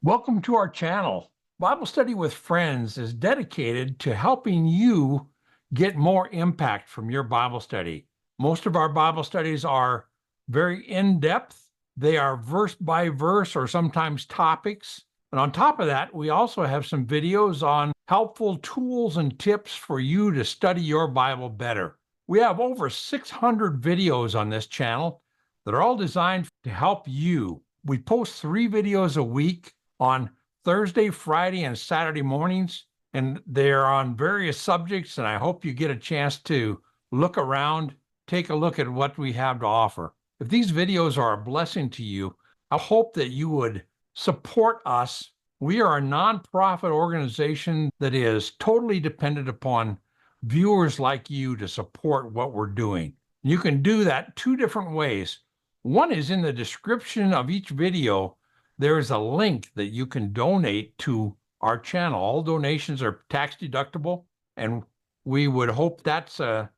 Welcome to our channel. Bible Study with Friends is dedicated to helping you get more impact from your Bible study. Most of our Bible studies are very in-depth. They are verse by verse or sometimes topics. And on top of that, we also have some videos on helpful tools and tips for you to study your Bible better. We have over 600 videos on this channel that are all designed to help you. We post 3 videos a week on Thursday, Friday, and Saturday mornings, and they're on various subjects, and I hope you get a chance to look around, take a look at what we have to offer. If these videos are a blessing to you, I hope that you would support us. We are a nonprofit organization that is totally dependent upon viewers like you to support what we're doing. You can do that 2 different ways. One is in the description of each video. There is a link that you can donate to our channel. All donations are tax deductible, and we would hope that's a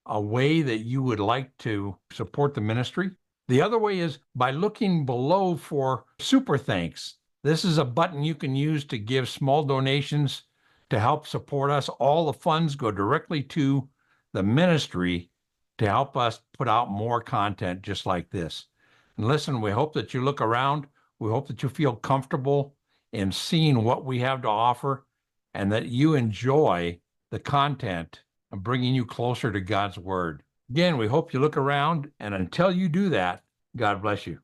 way that you would like to support the ministry. The other way is by looking below for Super Thanks. This is a button you can use to give small donations to help support us. All the funds go directly to the ministry to help us put out more content just like this. And listen, we hope that you look around. We hope that you feel comfortable in seeing what we have to offer and that you enjoy the content of bringing you closer to God's Word. Again, we hope you look around, and until you do that, God bless you.